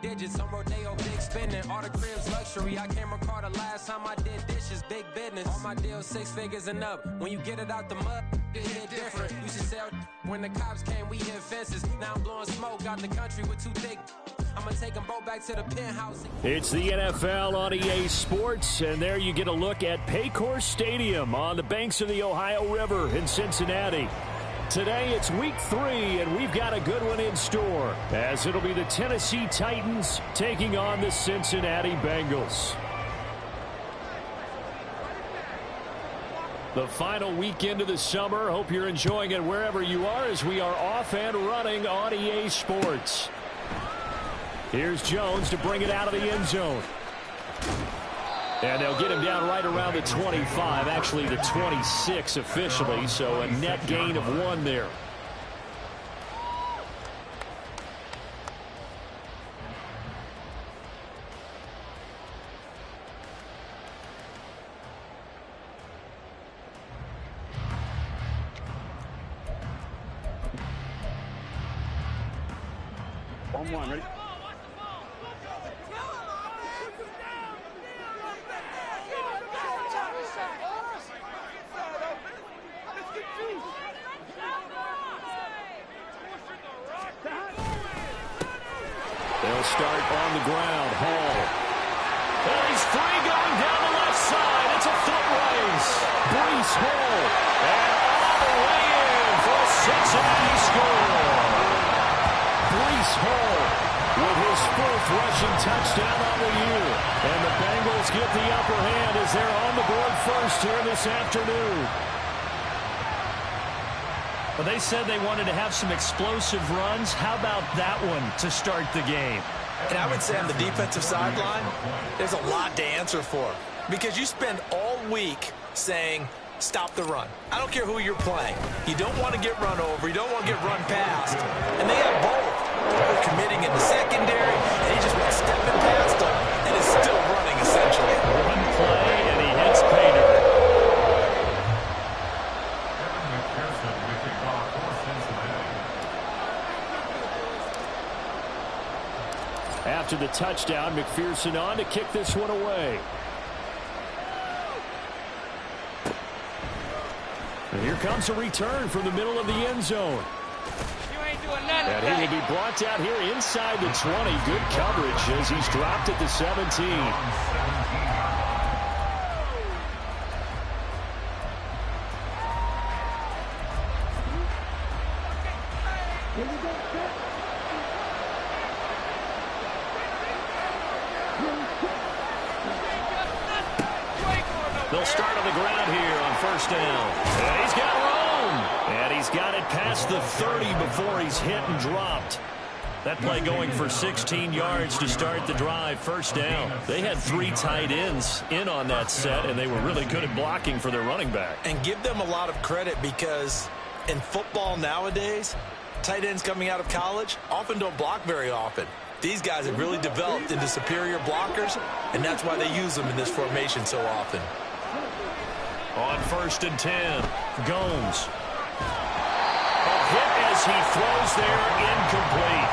digits on Rodeo, big spending. All the cribs luxury. I can't recall the last time I did dishes, big business. All my deals 6 figures and up. When you get it out the mud, it hit different. Used to sell when the cops came, we hit fences. Now I'm blowing smoke out the country with 2 thick. I'm going to take them both back to the penthouse. It's the NFL on EA Sports, and there you get a look at Paycor Stadium on the banks of the Ohio River in Cincinnati. Today it's week 3, and we've got a good one in store, as it'll be the Tennessee Titans taking on the Cincinnati Bengals. The final weekend of the summer. Hope you're enjoying it wherever you are, as we are off and running on EA Sports. Here's Jones to bring it out of the end zone. And they'll get him down right around the 25, actually the 26 officially, so a net gain of 1 there. One, ready? They'll start on the ground. Hall. And he's free going down the left side. It's a foot race. Breece Hall. And all the way in for a Cincinnati score. Breece Hall with his 4th rushing touchdown on the year. And the Bengals get the upper hand as they're on the board first here this afternoon. Well, they said they wanted to have some explosive runs. How about that one to start the game? And I would say on the defensive sideline, there's a lot to answer for. Because you spend all week saying, stop the run. I don't care who you're playing. You don't want to get run over. You don't want to get run past. And they have both. They're committing in the secondary, and he just went stepping past them and is still running, essentially. One play, and he hits pay dirt. After the touchdown, McPherson on to kick this one away. And here comes a return from the middle of the end zone. And he will be brought down here inside the 20. Good coverage as he's dropped at the 17. They'll start on the ground here on first down. And he's got room. And he's got it past the 30 before he's hit and dropped. That play going for 16 yards to start the drive. First down. They had 3 tight ends in on that set, and they were really good at blocking for their running back. And give them a lot of credit, because in football nowadays, tight ends coming out of college often don't block very often. These guys have really developed into superior blockers, and that's why they use them in this formation so often. On first and 10, Gomes. A hit as he throws there, incomplete.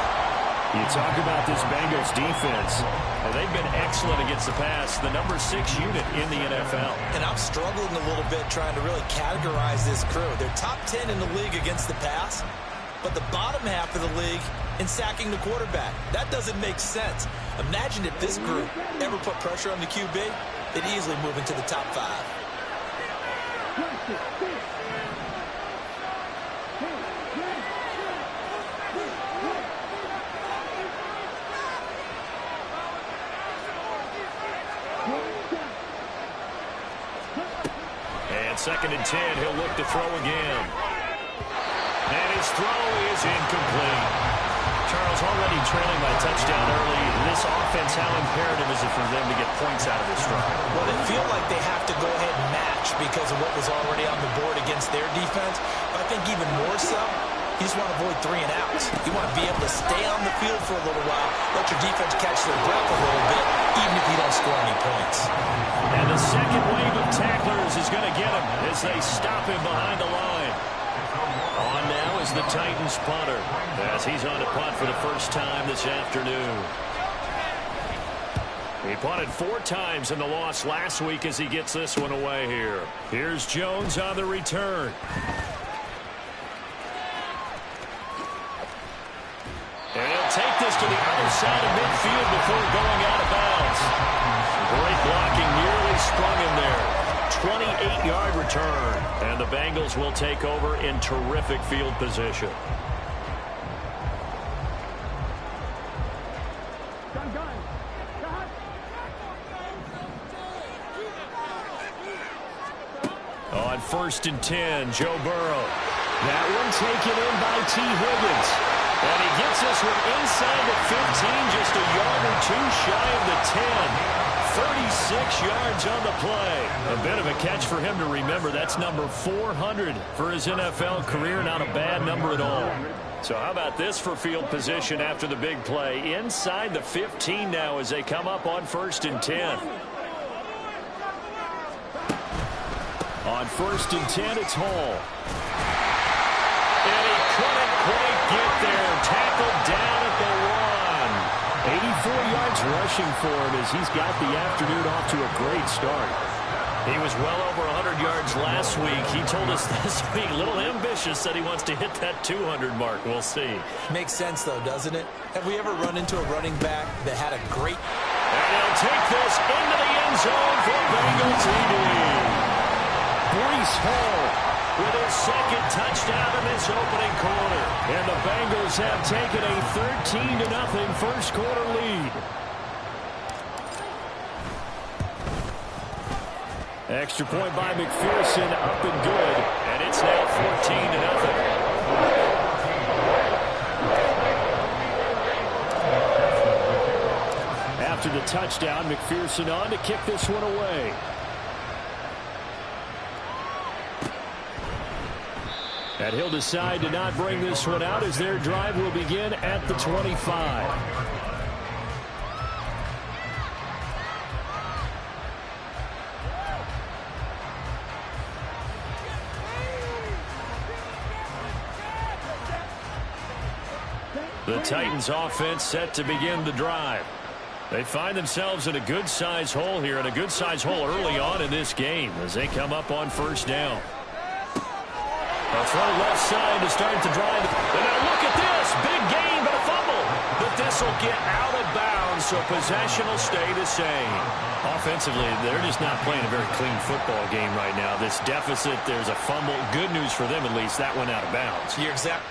You talk about this Bengals defense. Well, they've been excellent against the pass, the number 6 unit in the NFL. And I'm struggling a little bit trying to really categorize this crew. They're top 10 in the league against the pass, but the bottom half of the league in sacking the quarterback. That doesn't make sense. Imagine if this group ever put pressure on the QB, they'd easily move into the top 5. And second and 10, he'll look to throw again. And his throw is incomplete. Charles, already trailing by touchdown early. This offense, how imperative is it for them to get points out of this drive? Well, they feel like they have to go ahead and match because of what was already on the board against their defense. But I think even more so, you just want to avoid 3 and outs. You want to be able to stay on the field for a little while, let your defense catch their breath a little bit, even if you don't score any points. And the second wave of tacklers is going to get him as they stop him behind the line. On now is the Titans punter, as he's on to punt for the first time this afternoon. He punted 4 times in the loss last week as he gets this one away here. Here's Jones on the return. And he'll take this to the other side of midfield before going out of bounds. Great blocking, nearly sprung him there. 28-yard return. And the Bengals will take over in terrific field position. On 1st and 10, Joe Burrow. That one taken in by T. Higgins. And he gets this one inside the 15, just a yard or 2 shy of the 10. 36 yards on the play. A bit of a catch for him to remember. That's number 400 for his NFL career. Not a bad number at all. So how about this for field position after the big play? Inside the 15 now as they come up on 1st and 10. On 1st and 10, it's Hall. And he couldn't quite get there. Tackled down at the 1. 84 yards rushing for him as he's got the afternoon off to a great start. He was well over 100 yards last week. He told us this week, a little ambitious, said he wants to hit that 200 mark. We'll see. Makes sense, though, doesn't it? Have we ever run into a running back that had a great... And he'll take this into the end zone for Bengals TD. Breece Hall with his 2nd touchdown in this opening quarter. And the Bengals have taken a 13-0 first quarter lead. Extra point by McPherson, up and good. And it's now 14-0. After the touchdown, McPherson on to kick this one away. And he'll decide to not bring this one out as their drive will begin at the 25. The Titans offense set to begin the drive. They find themselves in a good-sized hole here, and a good-sized hole early on in this game as they come up on 1st down. A throw left side to start the drive. And now look at this. Big gain, but a fumble. But this will get out of bounds, so possession will stay the same. Offensively, they're just not playing a very clean football game right now. This deficit, there's a fumble. Good news for them, at least. That went out of bounds. You're exactly...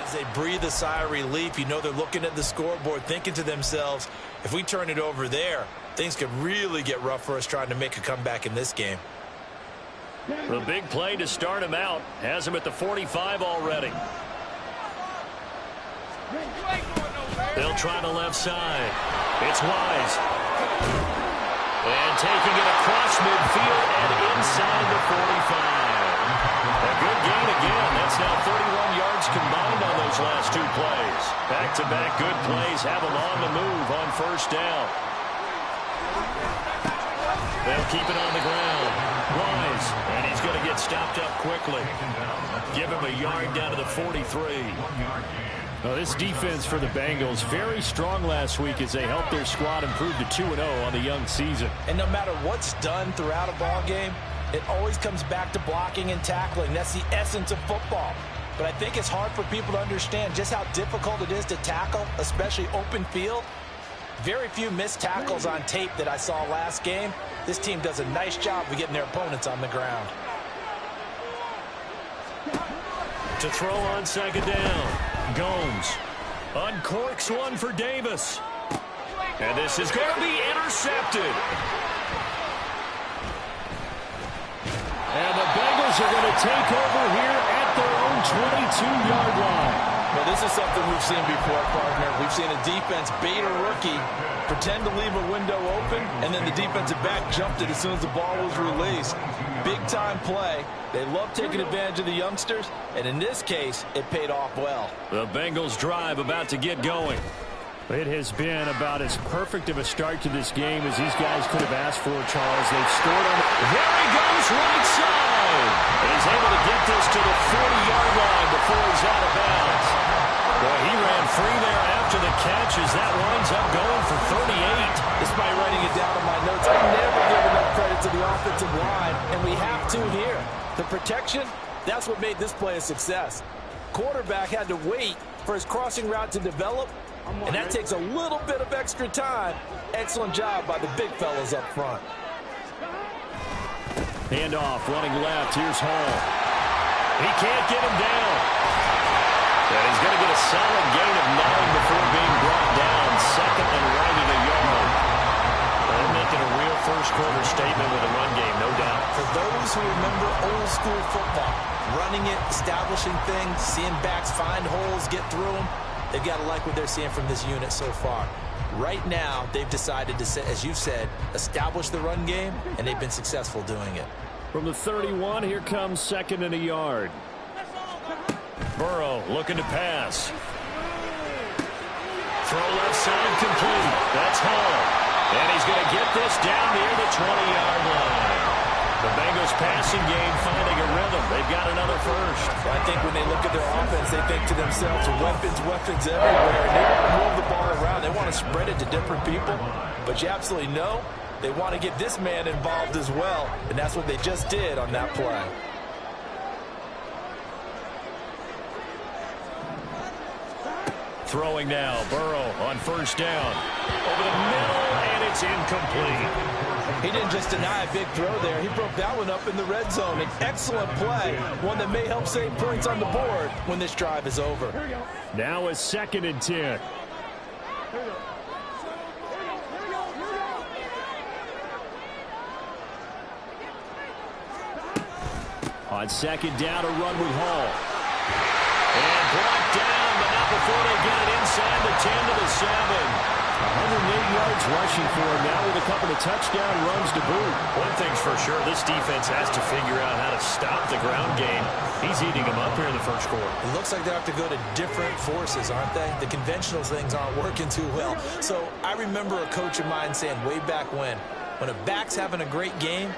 As they breathe a sigh of relief, you know they're looking at the scoreboard, thinking to themselves, if we turn it over there, things could really get rough for us trying to make a comeback in this game. The big play to start him out has him at the 45 already. They'll try the left side. It's Wise. And taking it across midfield and inside the 45. A good gain again. That's now 31 yards combined on those last 2 plays. Back-to-back good plays have them on the move on 1st down. They'll keep it on the ground. Wise. And he's going to get stopped up quickly. Give him a yard down to the 43. Well, this defense for the Bengals, very strong last week as they helped their squad improve to 2-0 on the young season. And no matter what's done throughout a ball game, it always comes back to blocking and tackling. That's the essence of football. But I think it's hard for people to understand just how difficult it is to tackle, especially open field. Very few missed tackles on tape that I saw last game. This team does a nice job of getting their opponents on the ground. To throw on 2nd down. Gomes uncorks one for Davis. And this is going to be intercepted. And the Bengals are going to take over here at their own 22-yard line. Well, this is something we've seen before, partner. We've seen a defense bait a rookie, pretend to leave a window open, and then the defensive back jumped it as soon as the ball was released. Big-time play. They love taking advantage of the youngsters, and in this case, it paid off well. The Bengals drive about to get going. It has been about as perfect of a start to this game as these guys could have asked for, Charles. They've scored on the... There he goes, right side! And he's able to get this to the 40-yard line before he's out of bounds. Boy, he ran free there after the catch as that winds up going for 38. Despite writing it down in my notes, I never give enough credit to the offensive line, and we have to here. The protection, that's what made this play a success. Quarterback had to wait for his crossing route to develop, and that takes a little bit of extra time. Excellent job by the big fellas up front. Handoff, running left. Here's Hall. He can't get him down. And he's going to get a solid gain of 9 before being brought down. Second and right at a yard. They're making a real first-quarter statement with a run game, no doubt. For those who remember old-school football, running it, establishing things, seeing backs find holes, get through them, they've got to like what they're seeing from this unit so far. Right now, they've decided to, as you said, establish the run game, and they've been successful doing it. From the 31, here comes second and a yard. Burrow looking to pass. Throw left side complete. That's Hall. And he's going to get this down near the 20-yard line. The Bengals passing game finding a rhythm. They've got another first. I think when they look at their offense, they think to themselves, weapons everywhere. And they want to move the ball around. They want to spread it to different people. But you absolutely know they want to get this man involved as well. And that's what they just did on that play. Throwing now, Burrow on first down. Over the middle, and it's incomplete. He didn't just deny a big throw there. He broke that one up in the red zone. An excellent play, one that may help save points on the board when this drive is over. Now a second and 10. On second down, a run with Hall. And brought down, but not before they get it inside the 10 to the 7. 108 yards rushing for him now with a couple of touchdown runs to boot. One thing's for sure, this defense has to figure out how to stop the ground game. He's eating them up here in the first quarter. It looks like they have to go to different forces, aren't they? The conventional things aren't working too well. So I remember a coach of mine saying way back when a back's having a great game,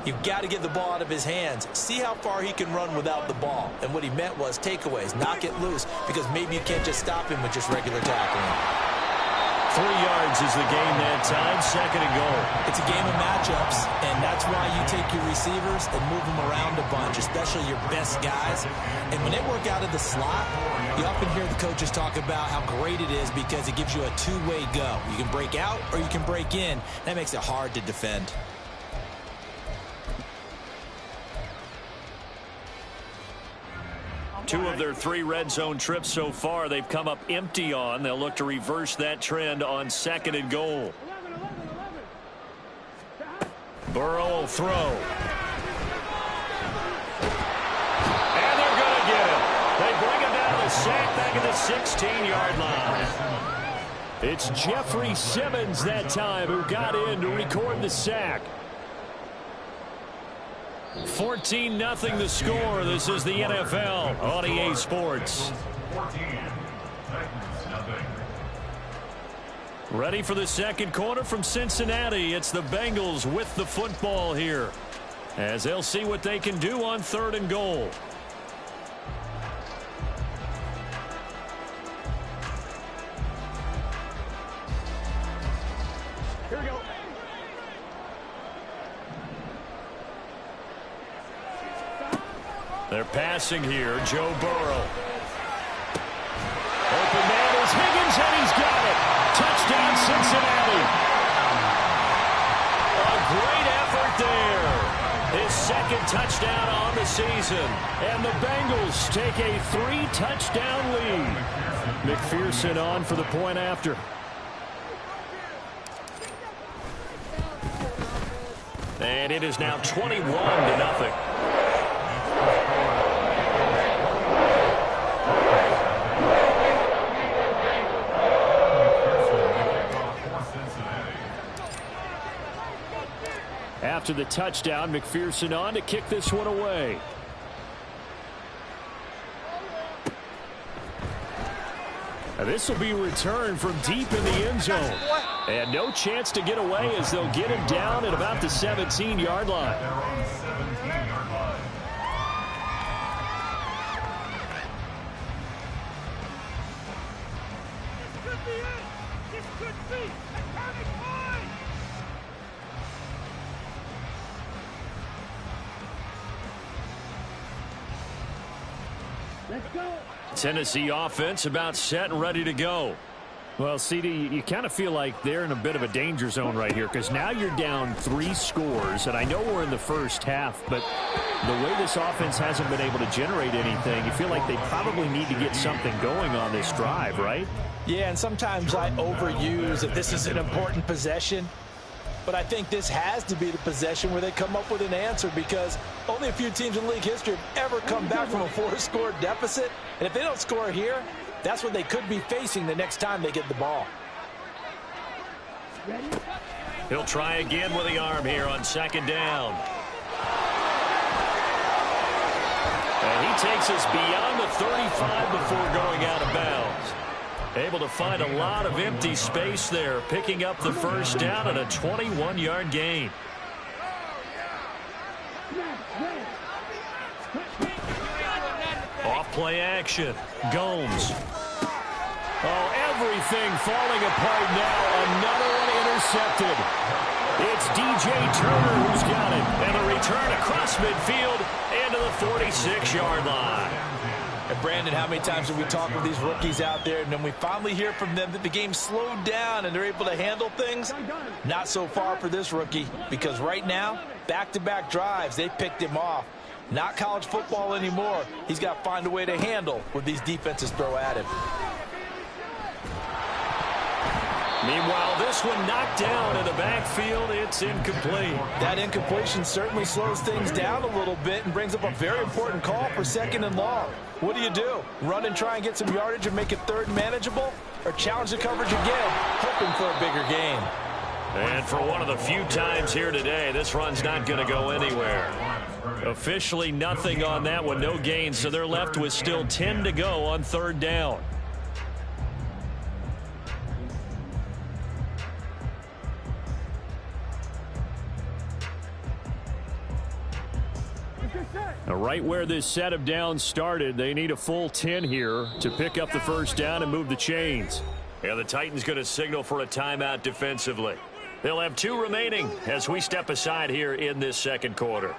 you've got to get the ball out of his hands. See how far he can run without the ball. And what he meant was takeaways, knock it loose, because maybe you can't just stop him with just regular tackling. 3 yards is the gain that time, second and goal. It's a game of matchups, and that's why you take your receivers and move them around a bunch, especially your best guys. And when they work out of the slot, you often hear the coaches talk about how great it is because it gives you a two-way go. You can break out or you can break in. That makes it hard to defend. Two of their 3 red zone trips so far, they've come up empty on. They'll look to reverse that trend on second and goal. Burrow will throw. And they're going to get it. They bring him down the sack back at the 16-yard line. It's Jeffrey Simmons that time who got in to record the sack. 14-0 the score. This is the NFL on EA Sports. Ready for the second quarter from Cincinnati. It's the Bengals with the football here, as they'll see what they can do on third and goal. Here we go. They're passing here. Joe Burrow. Open man is Higgins, and he's got it. Touchdown, Cincinnati. A great effort there. His second touchdown on the season. And the Bengals take a 3-touchdown lead. McPherson on for the point after. And it is now 21-0. after the touchdown. McPherson on to kick this one away. And this will be returned from deep in the end zone. And no chance to get away as they'll get him down at about the 17-yard line. Tennessee offense about set and ready to go. Well, CD, you kind of feel like they're in a bit of a danger zone right here because now you're down 3 scores, and I know we're in the first half, but the way this offense hasn't been able to generate anything, you feel like they probably need to get something going on this drive, right? Yeah, and sometimes I overuse that this is an important possession. But I think this has to be the possession where they come up with an answer because only a few teams in league history have ever come back from a 4-score deficit. And if they don't score here, that's what they could be facing the next time they get the ball. He'll try again with the arm here on 2nd down. And he takes us beyond the 35 before going out of bounds. Able to find a lot of empty space there, picking up the first down and a 21-yard gain. Off play action. Gomes. Oh, everything falling apart now. Another one intercepted. It's DJ Turner who's got it. And a return across midfield into the 46-yard line. And Brandon, how many times have we talked with these rookies out there, and then we finally hear from them that the game slowed down and they're able to handle things? Not so far for this rookie, because right now, back-to-back drives, they picked him off. Not college football anymore. He's got to find a way to handle what these defenses throw at him. Meanwhile, this one knocked down in the backfield. It's incomplete. That incompletion certainly slows things down a little bit and brings up a very important call for 2nd and long. What do? Run and try and get some yardage and make it 3rd and manageable? Or challenge the coverage again, hoping for a bigger gain? And for one of the few times here today, this run's not going to go anywhere. Officially nothing on that one, no gain, so they're left with still 10 to go on 3rd down. Now, right where this set of downs started, they need a full 10 here to pick up the first down and move the chains. Yeah, the Titans going to signal for a timeout defensively. They'll have 2 remaining as we step aside here in this 2nd quarter.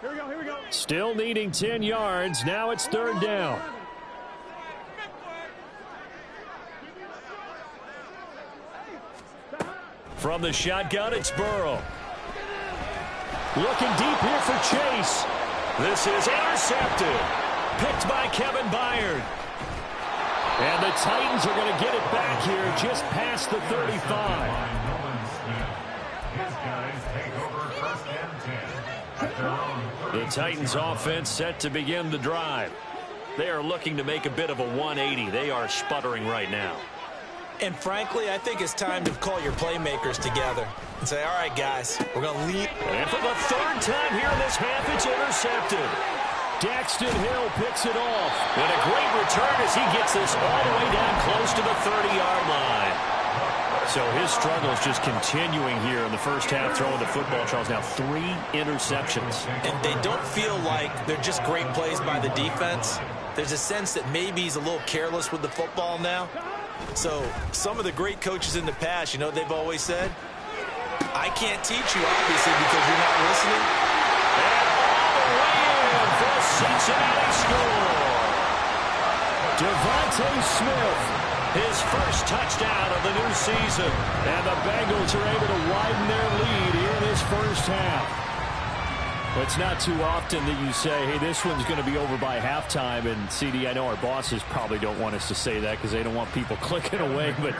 Here we go. Still needing 10 yards. Now it's 3rd down. From the shotgun, it's Burrow. Looking deep here for Chase. This is intercepted. Picked by Kevin Byard. And the Titans are going to get it back here just past the 35. The Titans offense set to begin the drive. They are looking to make a bit of a 180. They are sputtering right now. And frankly, I think it's time to call your playmakers together and say, all right, guys, we're going to lead. And for the 3rd time here in this half, it's intercepted. Daxton Hill picks it off. And a great return as he gets this all the way down close to the 30-yard line. So his struggle is just continuing here in the first half, throwing the football. Charles, now 3 interceptions. And they don't feel like they're just great plays by the defense. There's a sense that maybe he's a little careless with the football now. So some of the great coaches in the past, you know, they've always said, I can't teach you, obviously, because you're not listening. And all the way in for a Cincinnati score. Devontae Smith, his first touchdown of the new season. And the Bengals are able to widen their lead here in this first half. It's not too often that you say, hey, this one's going to be over by halftime. And, CD, I know our bosses probably don't want us to say that because they don't want people clicking away. But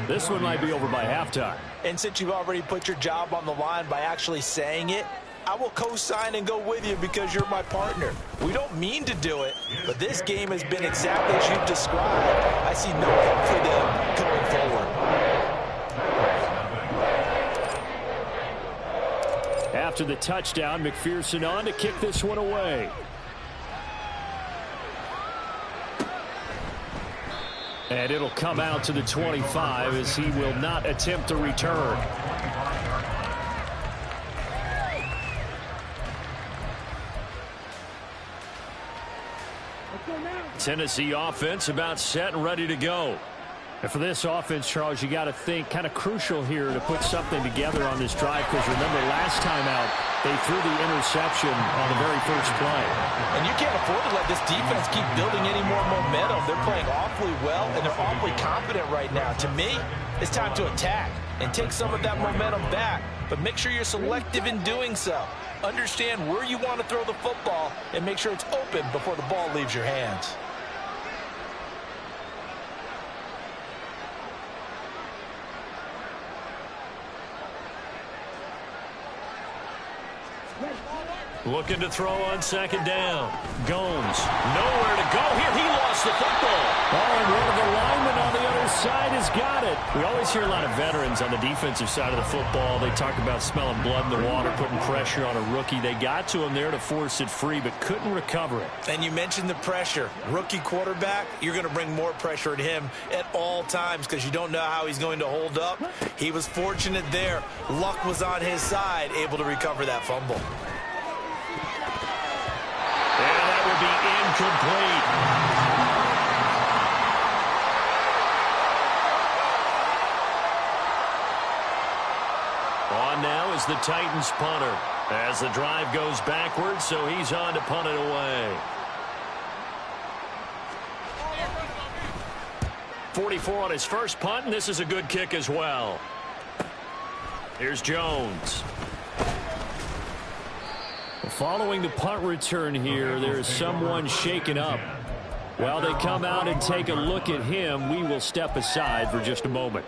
this one might be over by halftime. And since you've already put your job on the line by actually saying it, I will co-sign and go with you because you're my partner. We don't mean to do it, but this game has been exactly as you've described. I see no hope for them going forward. After the touchdown, McPherson on to kick this one away. And it'll come out to the 25 as he will not attempt a return. Tennessee offense about set and ready to go. And for this offense, Charles, you got to think kind of crucial here to put something together on this drive, because remember last time out they threw the interception on the very first play. And you can't afford to let this defense keep building any more momentum. They're playing awfully well, and they're awfully confident right now. To me, it's time to attack and take some of that momentum back, but make sure you're selective in doing so. Understand where you want to throw the football and make sure it's open before the ball leaves your hands. Looking to throw on second down. Gomes, nowhere to go here. He lost the football. Oh, and one of the linemen on the other side has got it. We always hear a lot of veterans on the defensive side of the football. They talk about smelling blood in the water, putting pressure on a rookie. They got to him there to force it free, but couldn't recover it. And you mentioned the pressure. Rookie quarterback, you're going to bring more pressure at him at all times because you don't know how he's going to hold up. He was fortunate there. Luck was on his side, able to recover that fumble. And that would be incomplete. On now is the Titans punter as the drive goes backwards, so he's on to punt it away. 44 on his first punt, and this is a good kick as well. Here's Jones. Following the punt return here, there is someone shaken up. While they come out and take a look at him, we will step aside for just a moment.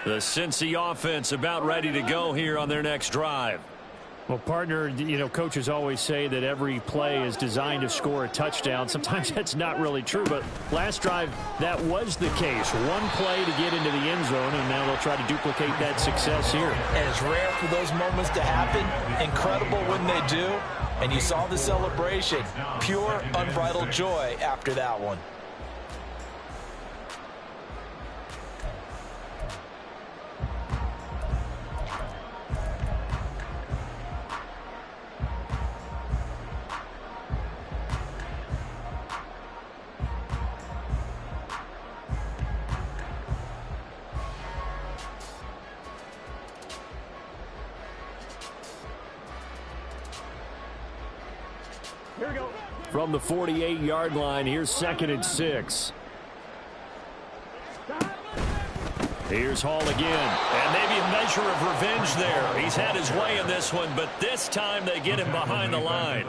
The Cincy offense about ready to go here on their next drive. Well, partner, you know, coaches always say that every play is designed to score a touchdown. Sometimes that's not really true, but last drive, that was the case. One play to get into the end zone, and now they'll try to duplicate that success here. And it's rare for those moments to happen. Incredible when they do. And you saw the celebration. Pure, unbridled joy after that one. From the 48-yard line, here's 2nd and 6. Here's Hall again. And maybe a measure of revenge there. He's had his way in this one, but this time they get him behind the line.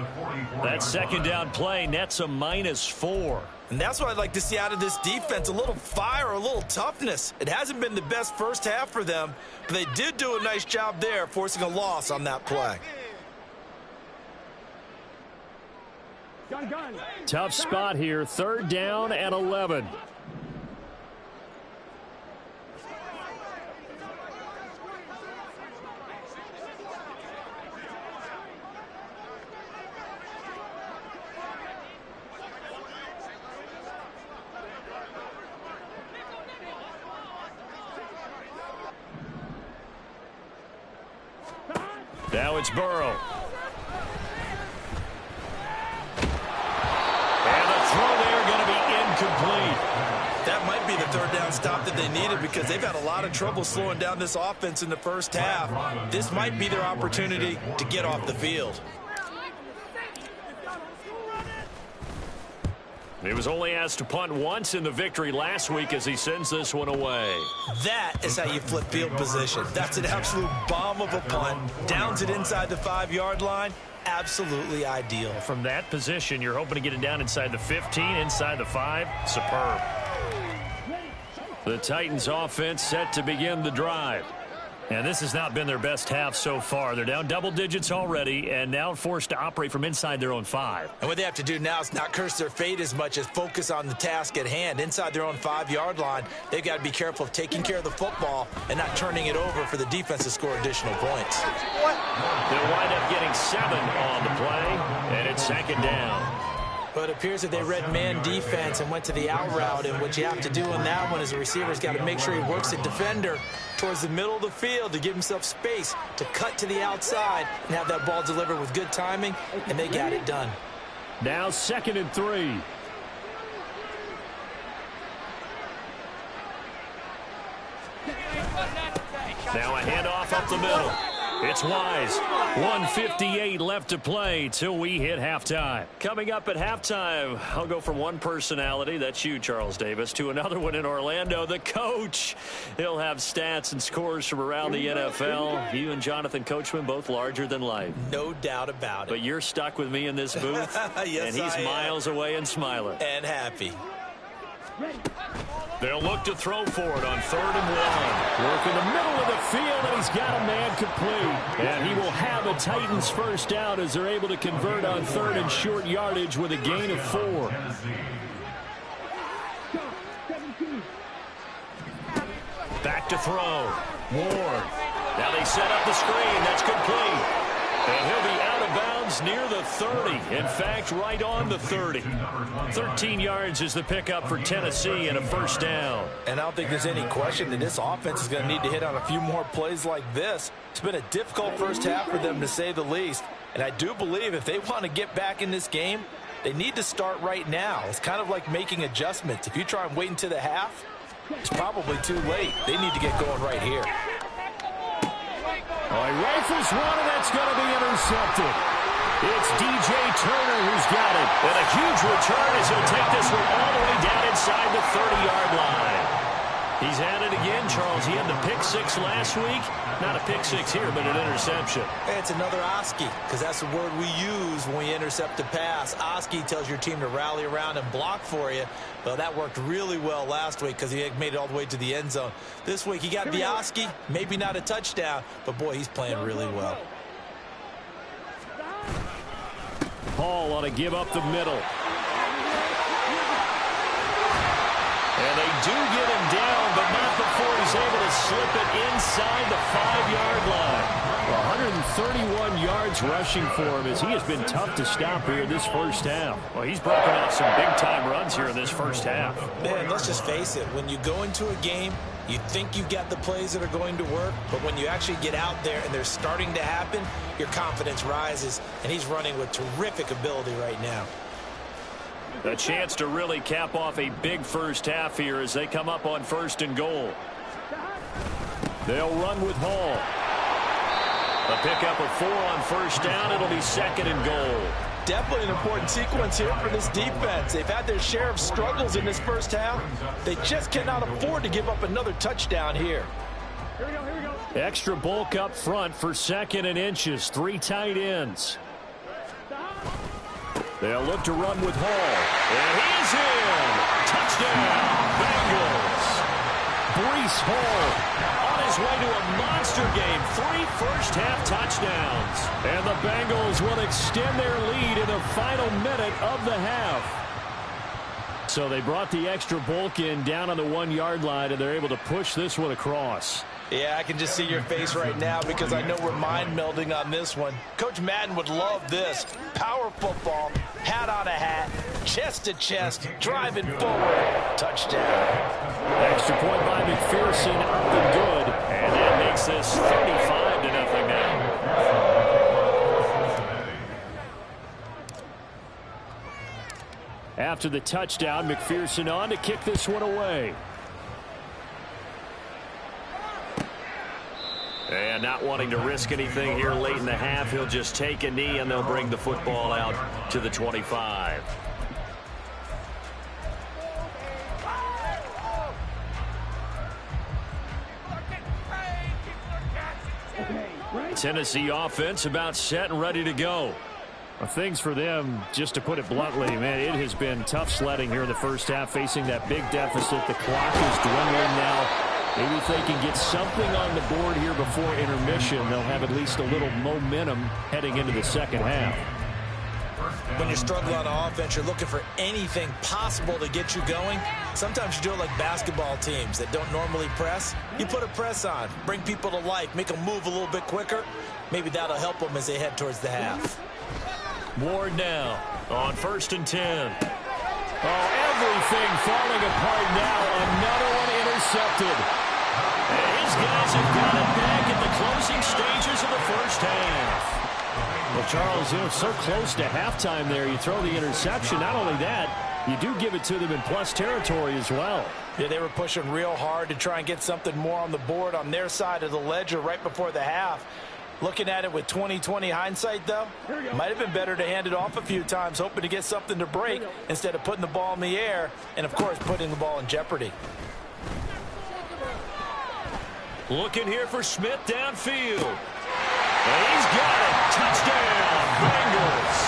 That second down play nets a -4. And that's what I'd like to see out of this defense, a little fire, a little toughness. It hasn't been the best first half for them, but they did do a nice job there, forcing a loss on that play. Tough spot here, 3rd down and 11. Now it's Burrow. Complete. That might be the 3rd down stop that they needed because they've had a lot of trouble slowing down this offense in the first half. This might be their opportunity to get off the field. He was only asked to punt once in the victory last week as he sends this one away. That is how you flip field position. That's an absolute bomb of a punt. Downs it inside the 5-yard line. absolutely ideal. From that position, you're hoping to get it down inside the 15, inside the 5. Superb. The Titans offense set to begin the drive. And this has not been their best half so far. They're down double digits already and now forced to operate from inside their own 5. And what they have to do now is not curse their fate as much as focus on the task at hand. Inside their own 5-yard line, they've got to be careful of taking care of the football and not turning it over for the defense to score additional points. They'll wind up getting 7 on the play, and it's second down. But it appears that they read man defense and went to the out route, and what you have to do in that one is the receiver's got to make sure he works the defender towards the middle of the field to give himself space to cut to the outside and have that ball delivered with good timing, and they got it done. Now 2nd and 3. Now a handoff up the middle. It's Wise. 1:58 left to play till we hit halftime. Coming up at halftime, I'll go from one personality, that's you, Charles Davis, to another one in Orlando, the coach. He'll have stats and scores from around the NFL. You and Jonathan Coachman, both larger than life. No doubt about it. But you're stuck with me in this booth, yes, and he's miles away and smiling. And happy. They'll look to throw for it on 3rd and 1. Work in the middle of the field, and he's got a man complete. And he will have a Titans first down as they're able to convert on 3rd and short yardage with a gain of 4. Back to throw. Ward. Now they set up the screen. That's complete. And he'll be out of bounds near the 30. In fact, right on the 30. 13 yards is the pickup for Tennessee and a first down. And I don't think there's any question that this offense is going to need to hit on a few more plays like this. It's been a difficult first half for them, to say the least. And I do believe if they want to get back in this game, they need to start right now. It's kind of like making adjustments. If you try and wait until the half, it's probably too late. They need to get going right here. He rifles one, and that's going to be intercepted. It's DJ Turner who's got it. And a huge return as he'll take this one all the way down inside the 30-yard line. He's at it again, Charles. He had the pick 6 last week. Not a pick 6 here, but an interception. It's another Oski, because that's the word we use when we intercept a pass. Oski tells your team to rally around and block for you. Well, that worked really well last week because he made it all the way to the end zone. This week he got the Oski, maybe not a touchdown, but boy, he's playing really well. Hall ought to give up the middle. And they do get him down, but not before he's able to slip it inside the 5-yard line. 131 yards rushing for him as he has been tough to stop here this first half. Well, he's broken out some big-time runs here in this first half. Man, let's just face it. When you go into a game, you think you've got the plays that are going to work, but when you actually get out there and they're starting to happen, your confidence rises, and he's running with terrific ability right now. A chance to really cap off a big first half here as they come up on 1st and goal. They'll run with Hall. A pickup of 4 on first down. It'll be 2nd and goal. Definitely an important sequence here for this defense. They've had their share of struggles in this first half. They just cannot afford to give up another touchdown here. Here we go. Extra bulk up front for 2nd and inches. 3 tight ends. They'll look to run with Hall. And he's in. Touchdown, Bengals. Breece Hall on his way to a monster game. 3 first-half touchdowns. And the Bengals will extend their lead in the final minute of the half. So they brought the extra bulk in down on the 1-yard line, and they're able to push this one across. Yeah, I can just see your face right now because I know we're mind-melding on this one. Coach Madden would love this. Power football, hat on a hat, chest to chest, driving forward, touchdown. Extra point by McPherson, up and good. And that makes this 35-0 now. After the touchdown, McPherson on to kick this one away. And not wanting to risk anything here late in the half, he'll just take a knee and they'll bring the football out to the 25. Tennessee offense about set and ready to go. Well, things for them, just to put it bluntly, man, it has been tough sledding here in the first half, facing that big deficit. The clock is dwindling now. Maybe if they can get something on the board here before intermission, they'll have at least a little momentum heading into the second half. When you're struggling on offense, you're looking for anything possible to get you going. Sometimes you do it like basketball teams that don't normally press. You put a press on, bring people to life, make them move a little bit quicker. Maybe that'll help them as they head towards the half. Ward now on 1st and 10. Oh, everything falling apart now. Another one intercepted. And his guys have got it back at the closing stages of the first half. Well, Charles, you know, so close to halftime there. You throw the interception. Not only that, you do give it to them in plus territory as well. Yeah, they were pushing real hard to try and get something more on the board on their side of the ledger right before the half. Looking at it with 20/20 hindsight, though, might have been better to hand it off a few times, hoping to get something to break instead of putting the ball in the air and, of course, putting the ball in jeopardy. Looking here for Smith downfield. And he's got it. Touchdown, Bengals.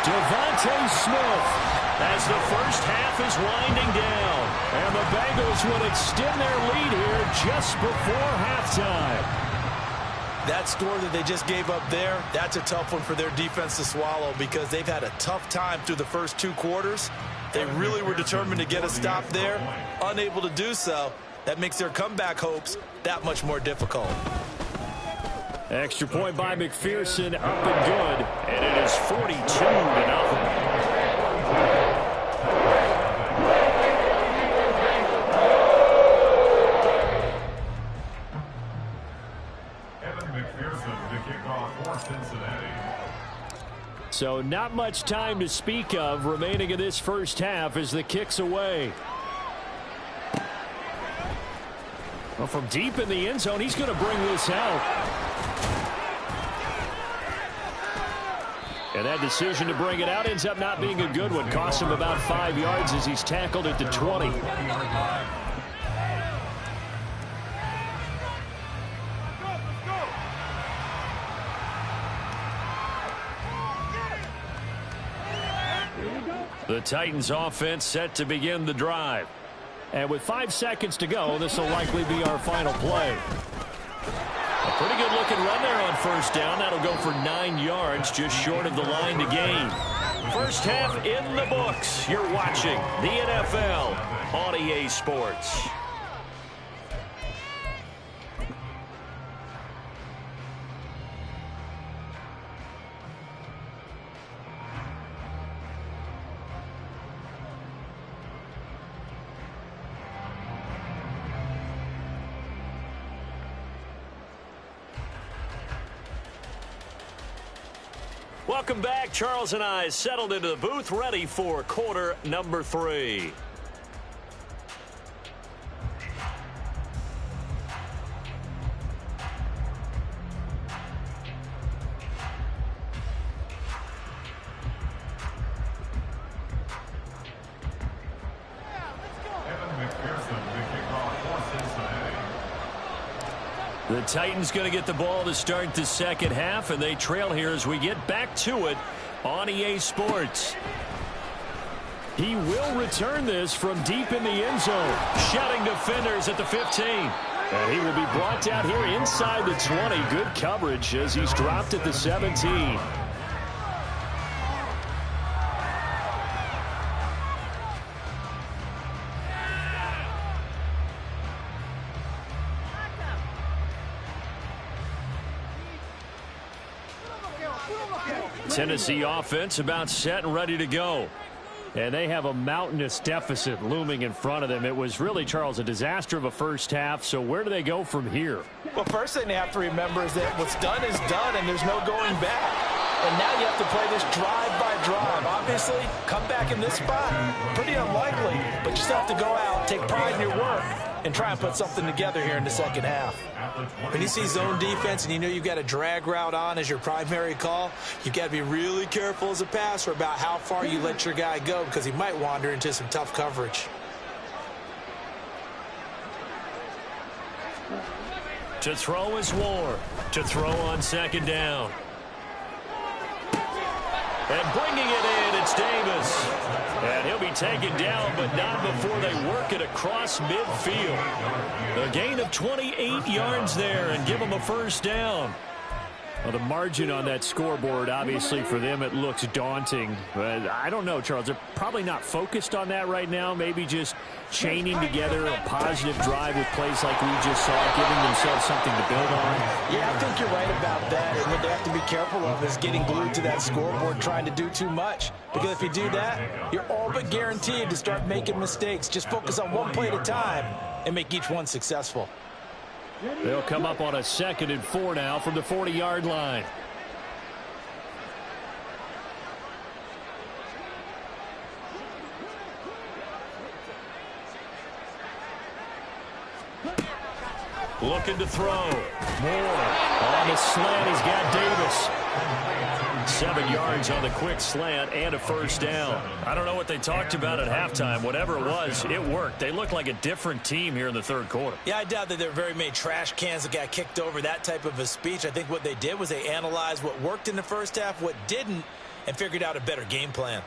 Devontae Smith as the first half is winding down. And the Bengals will extend their lead here just before halftime. That score that they just gave up there, that's a tough one for their defense to swallow because they've had a tough time through the first 2 quarters. They really were determined to get a stop there, unable to do so. That makes their comeback hopes that much more difficult. Extra point by McPherson, up and good, and it is 42-0. So not much time to speak of remaining in this first half as the kick's away. Well, from deep in the end zone, he's going to bring this out. And that decision to bring it out ends up not being a good one. Costs him about 5 yards as he's tackled at the 20. The Titans offense set to begin the drive. And with 5 seconds to go, this will likely be our final play. A pretty good looking run there on first down. That'll go for 9 yards, just short of the line to gain. First half in the books. You're watching the NFL on EA Sports. Welcome back. Charles and I settled into the booth, ready for quarter number 3. The Titans going to get the ball to start the second half, and they trail here as we get back to it on EA Sports. He will return this from deep in the end zone. Shutting defenders at the 15. And he will be brought down here inside the 20. Good coverage as he's dropped at the 17. Tennessee offense about set and ready to go. And they have a mountainous deficit looming in front of them. It was really, Charles, a disaster of a first half. So where do they go from here? Well, first thing they have to remember is that what's done is done, and there's no going back. And now you have to play this drive by drive. Obviously, come back in this spot, pretty unlikely. But you still have to go out, take pride in your work, and try and put something together here in the second half. When you see zone defense and you know you've got a drag route on as your primary call, you've got to be really careful as a passer about how far you let your guy go because he might wander into some tough coverage. To throw is Ward. To throw on second down. And bringing it in, it's Davis. And he'll be taken down, but not before they work it across midfield. A gain of 28 yards there and give them a first down. Well, the margin on that scoreboard, obviously, for them, it looks daunting. But I don't know, Charles. They're probably not focused on that right now. Maybe just chaining together a positive drive with plays like we just saw, giving themselves something to build on. Yeah, I think you're right about that. And what they have to be careful of is getting glued to that scoreboard, trying to do too much. Because if you do that, you're all but guaranteed to start making mistakes. Just focus on one play at a time and make each one successful. They'll come up on a 2nd and 4 now from the 40-yard line. Looking to throw. Moore on the slant. He's got Davis. 7 yards on the quick slant and a first down. I don't know what they talked about at halftime. Whatever it was, it worked. They look like a different team here in the third quarter. Yeah, I doubt that there are very many trash cans that got kicked over, that type of a speech. I think what they did was they analyzed what worked in the first half, what didn't, and figured out a better game plan.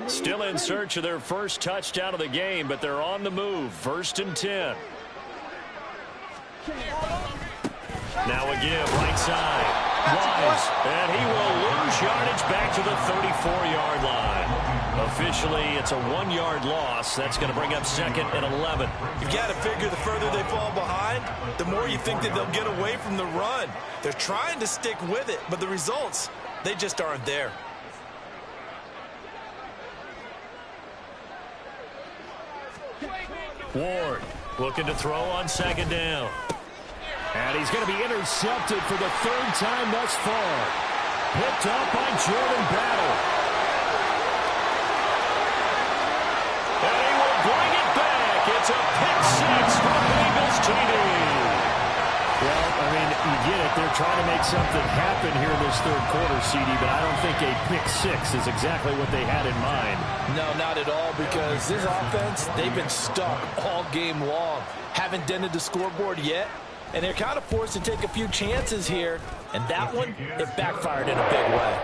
Still in search of their first touchdown of the game, but they're on the move. 1st and 10. Now again, right side. Wise, and he will lose yardage back to the 34-yard line. Officially, it's a 1-yard loss. That's going to bring up 2nd and 11. You've got to figure the further they fall behind, the more you think that they'll get away from the run. They're trying to stick with it, but the results, they just aren't there. Ward looking to throw on 2nd down. And he's going to be intercepted for the 3rd time thus far. Picked up by Jordan Battle. And he will bring it back. It's a pick 6 for the Bengals TD. Well, I mean, you get it. They're trying to make something happen here in this 3rd quarter, CD, but I don't think a pick 6 is exactly what they had in mind. No, not at all, because this offense, they've been stuck all game long. Haven't dented the scoreboard yet. And they're kind of forced to take a few chances here. And that one, it backfired in a big way.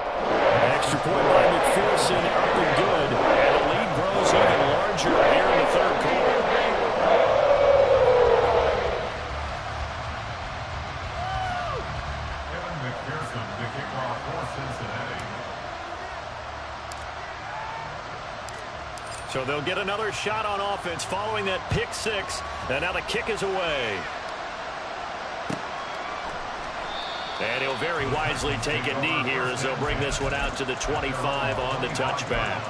Extra point by McPherson, up and good. And the lead grows even larger here in the 3rd quarter. Kevin McPherson, the kickoff for Cincinnati. So they'll get another shot on offense following that pick 6. And now the kick is away. And he'll very wisely take a knee here as they'll bring this one out to the 25 on the touchback.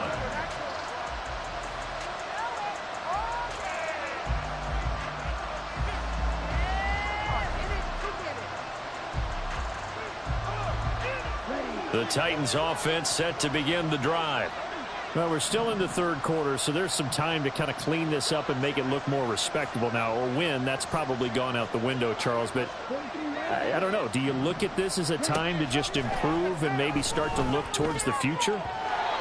The Titans offense set to begin the drive. Well, we're still in the 3rd quarter, so there's some time to kind of clean this up and make it look more respectable now. Or win, that's probably gone out the window, Charles. But I don't know. Do you look at this as a time to just improve and maybe start to look towards the future?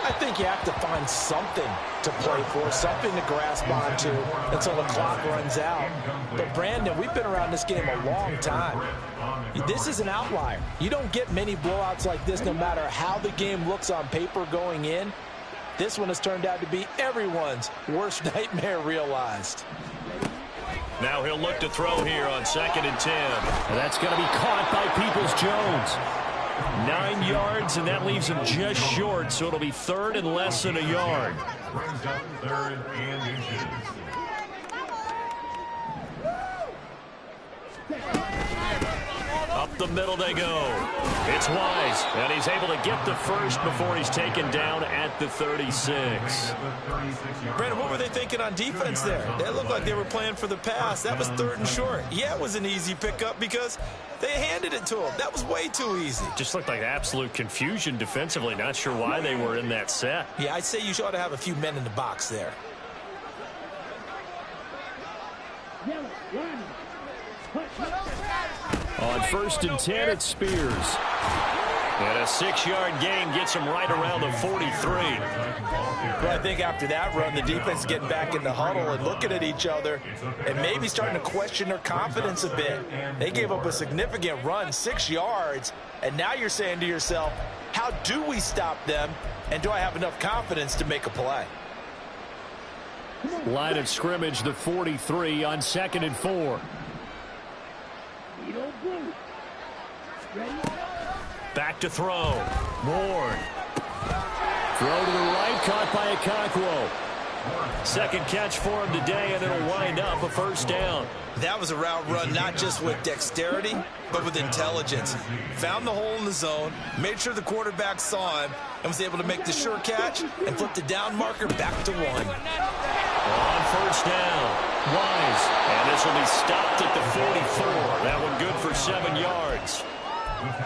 I think you have to find something to play for, something to grasp onto until the clock runs out. But, Brandon, we've been around this game a long time. This is an outlier. You don't get many blowouts like this no matter how the game looks on paper going in. This one has turned out to be everyone's worst nightmare realized. Now he'll look to throw here on 2nd and 10. And that's going to be caught by Peoples-Jones. 9 yards, and that leaves him just short, so it'll be 3rd and less than a yard. Brings up 3rd and inches. Up the middle they go. It's Wise, and he's able to get the first before he's taken down at the 36. Brandon, what were they thinking on defense there? They looked like they were playing for the pass. That was 3rd and short. Yeah, it was an easy pickup because they handed it to him. That was way too easy. Just looked like absolute confusion defensively. Not sure why they were in that set. Yeah, I'd say you ought to have a few men in the box there. On 1st and 10, it's Spears. And a 6-yard gain gets him right around the 43. Well, I think after that run, the defense is getting back in the huddle and looking at each other and maybe starting to question their confidence a bit. They gave up a significant run, 6 yards, and now you're saying to yourself, how do we stop them, and do I have enough confidence to make a play? Line of scrimmage, the 43 on 2nd and 4. Back to throw. Ward. Throw to the right, caught by Okonkwo. Second catch for him today, and it'll wind up a first down. That was a route run not just with dexterity, but with intelligence. Found the hole in the zone, made sure the quarterback saw him, and was able to make the sure catch and flip the down marker back to 1. On first down, Wise. And this will be stopped at the 44. That one good for 7 yards.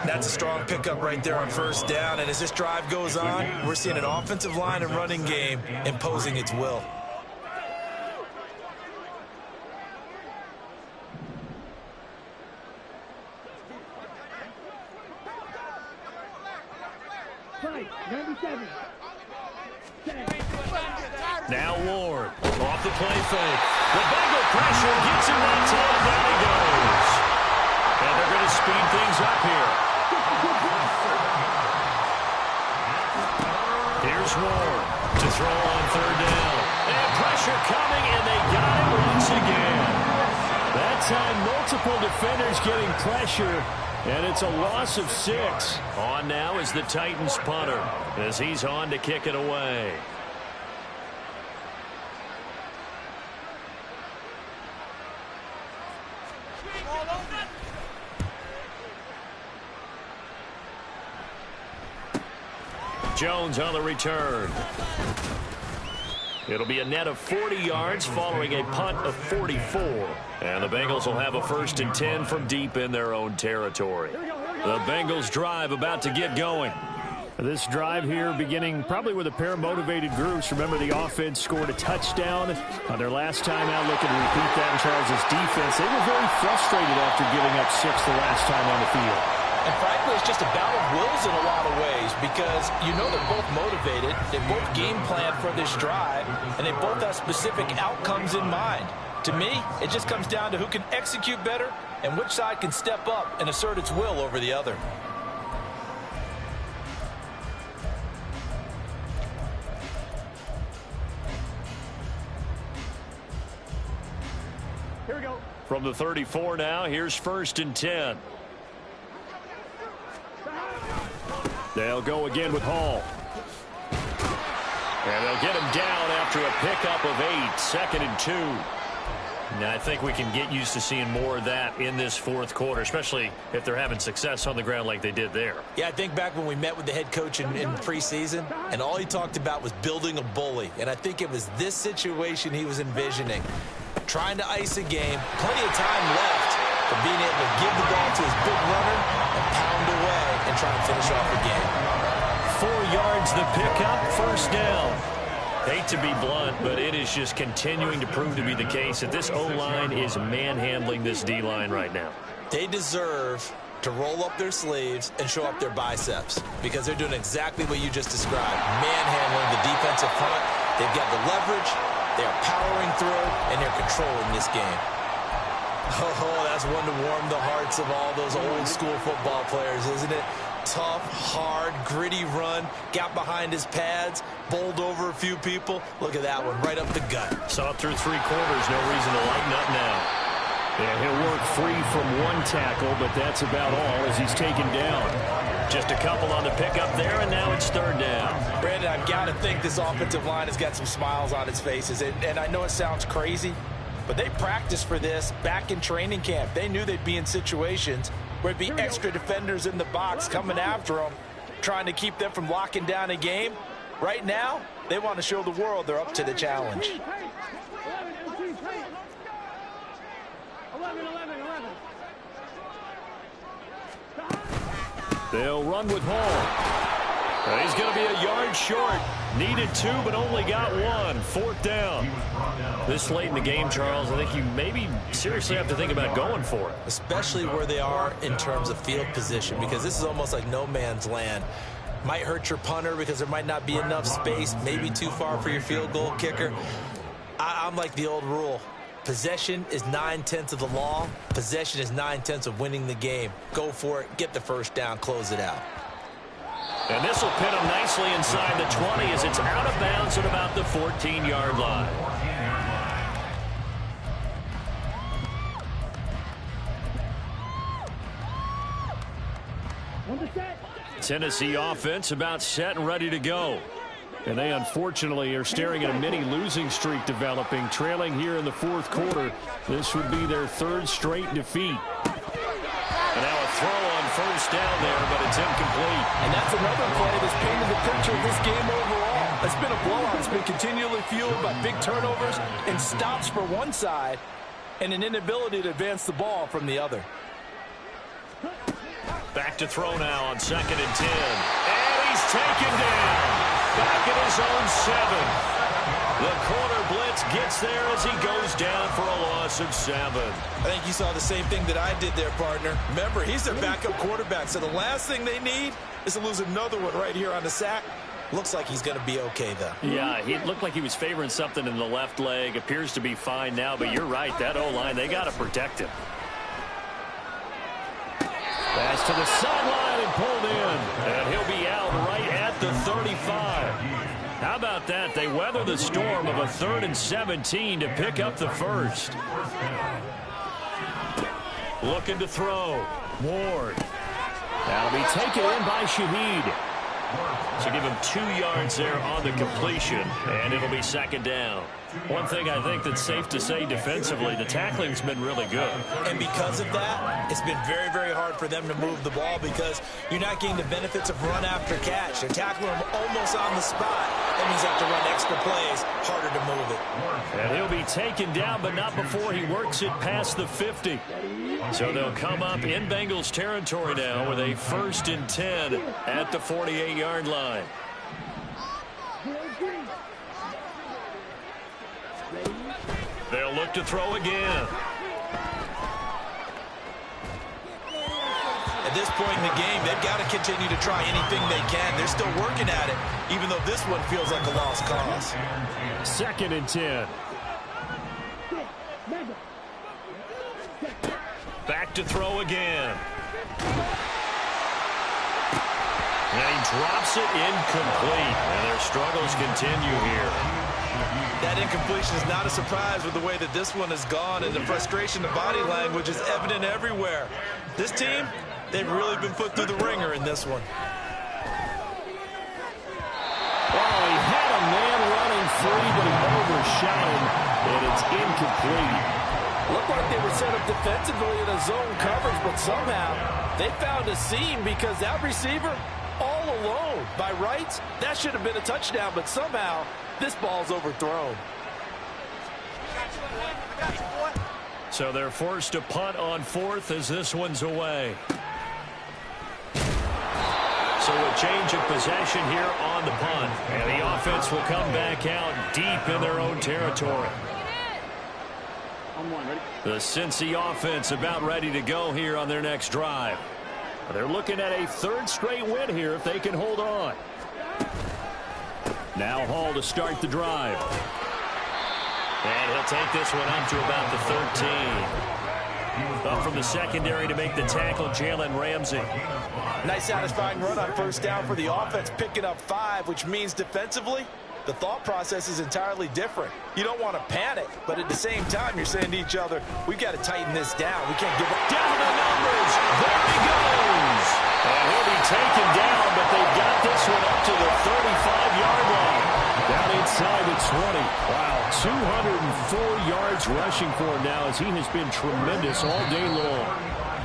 That's a strong pickup right there on first down. And as this drive goes on, we're seeing an offensive line and running game imposing its will. Now Ward off the play fake. The Bengal pressure gets him that time. Down he goes. And they're going to speed things up here. Here's Ward to throw on third down. And pressure coming, and they got him once again. That time, multiple defenders getting pressure, and it's a loss of 6. On now is the Titans punter as he's on to kick it away. Jones on the return. It'll be a net of 40 yards following a punt of 44. And the Bengals will have a 1st and 10 from deep in their own territory. The Bengals drive about to get going. This drive here beginning probably with a pair of motivated groups. Remember, the offense scored a touchdown on their last time out. Looking to repeat that in Charles' defense. They were very frustrated after giving up 6 the last time on the field. And frankly, it's just a battle of wills in a lot of ways because you know they're both motivated, they both game plan for this drive, and they both have specific outcomes in mind. To me, it just comes down to who can execute better and which side can step up and assert its will over the other. Here we go. From the 34 now, here's 1st and 10. They'll go again with Hall. And they'll get him down after a pickup of 8, 2nd and 2. Now, I think we can get used to seeing more of that in this 4th quarter, especially if they're having success on the ground like they did there. Yeah, I think back when we met with the head coach in preseason, and all he talked about was building a bully. And I think it was this situation he was envisioning. Trying to ice a game, plenty of time left, but being able to give the ball to his big runner and pound away and try and finish off the game. 4 yards the pickup, 1st down. Hate to be blunt, but it is just continuing to prove to be the case that this O-line is manhandling this D-line right now. They deserve to roll up their sleeves and show up their biceps because they're doing exactly what you just described. Manhandling the defensive front. They've got the leverage, they're powering through, and they're controlling this game. Oh, that's one to warm the hearts of all those old school football players, isn't it? Tough, hard, gritty run, got behind his pads, bowled over a few people. Look at that one, right up the gut. Saw it through 3 quarters, no reason to lighten up now. Yeah, he'll work free from 1 tackle, but that's about all as he's taken down. Just a couple on the pickup there, and now it's 3rd down. Brandon, I've got to think this offensive line has got some smiles on its faces, and I know it sounds crazy, but they practiced for this back in training camp. They knew they'd be in situations where it'd be extra defenders in the box coming after them, trying to keep them from locking down a game. Right now, they want to show the world they're up to the challenge. They'll run with Hall. He's going to be a yard short. Needed 2, but only got 1. 4th down. This late in the game, Charles, I think you maybe seriously have to think about going for it. Especially where they are in terms of field position, because this is almost like no man's land. Might hurt your punter because there might not be enough space, maybe too far for your field goal kicker. I'm like the old rule. Possession is 9/10 of the law. Possession is 9/10 of winning the game. Go for it. Get the first down. Close it out. And this will pin him nicely inside the 20 as it's out of bounds at about the 14-yard line. Tennessee offense about set and ready to go. And they unfortunately are staring at a mini losing streak developing, trailing here in the 4th quarter. This would be their 3rd straight defeat. And now a throw on 1st down there, but it's incomplete. And that's another play that's painted the picture of this game overall. It's been a blowout. It's been continually fueled by big turnovers and stops for one side and an inability to advance the ball from the other. Back to throw now on 2nd and 10. And he's taken down. Back at his own 7. The corner blitz gets there as he goes down for a loss of 7. I think you saw the same thing that I did there, partner. Remember, he's their backup quarterback, so the last thing they need is to lose another one right here on the sack. Looks like he's going to be okay, though. Yeah, he looked like he was favoring something in the left leg. Appears to be fine now, but you're right. That O-line, they got to protect him. Pass to the sideline and pulled in. And he'll be out right at the 35. How about that? They weather the storm of a 3rd and 17 to pick up the first. Looking to throw. Ward. That'll be taken in by Shaheed. So give him 2 yards there on the completion, and it'll be 2nd down. One thing I think that's safe to say defensively, the tackling's been really good. And because of that, it's been very, very hard for them to move the ball because you're not getting the benefits of run after catch. They're tackling them almost on the spot. That means they have to run extra plays, harder to move it. And he'll be taken down, but not before he works it past the 50. So they'll come up in Bengals territory now with a 1st and 10 at the 48-yard line. They'll look to throw again. At this point in the game, they've got to continue to try anything they can. They're still working at it, even though this one feels like a lost cause. 2nd and 10. Back to throw again. And he drops it incomplete. And their struggles continue here. That incompletion is not a surprise with the way that this one has gone, and the frustration, the body language is evident everywhere. This team, they've really been put through the ringer in this one. Well, he had a man running free, but he overshot him, and it's incomplete. Looked like they were set up defensively in a zone coverage, but somehow they found a seam because that receiver all alone. By rights, that should have been a touchdown, but somehow this ball's overthrown. So they're forced to punt on 4th as this one's away. So a change of possession here on the punt. And the offense will come back out deep in their own territory. The Cincy offense about ready to go here on their next drive. They're looking at a 3rd straight win here if they can hold on. Now Hall to start the drive. And he'll take this one up to about the 13. Up from the secondary to make the tackle, Jalen Ramsey. Nice satisfying run on 1st down for the offense, picking up 5, which means defensively, the thought process is entirely different. You don't want to panic, but at the same time, you're saying to each other, we've got to tighten this down. We can't give up. Down the numbers. There he goes. And he'll be taken down, but they've got this one up to the 35-yard line. Down inside the 20. Wow, 204 yards rushing for him now as he has been tremendous all day long.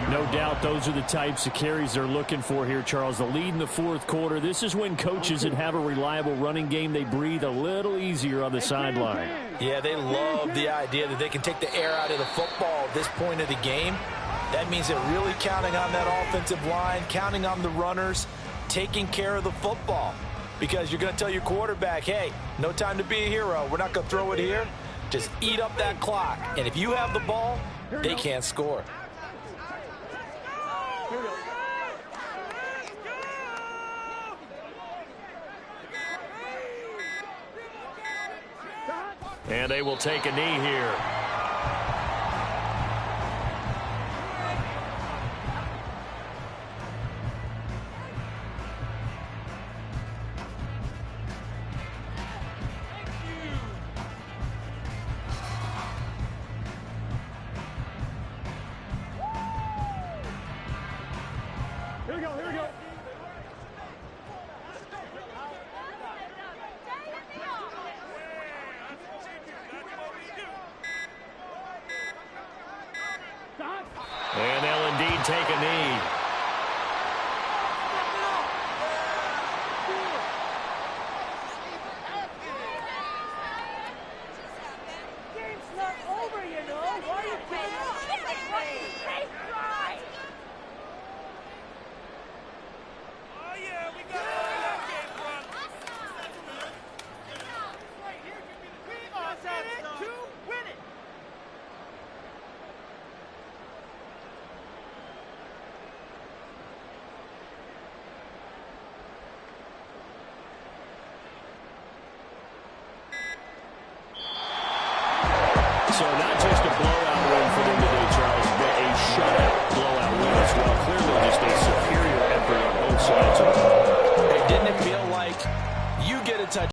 No doubt those are the types of carries they're looking for here, Charles. The lead in the 4th quarter. This is when coaches that have a reliable running game, they breathe a little easier on the sideline. Yeah, they love the idea that they can take the air out of the football at this point of the game. That means they're really counting on that offensive line, counting on the runners, taking care of the football. because you're going to tell your quarterback, hey, no time to be a hero. We're not going to throw it here. Just eat up that clock. And if you have the ball, they can't score. And they will take a knee here. Here we go, here we go. And they'll indeed take a knee. Game's not over, you know. Why are you playing? Oh, yeah, we got that game from. We are in it to win it. So not just a blowout.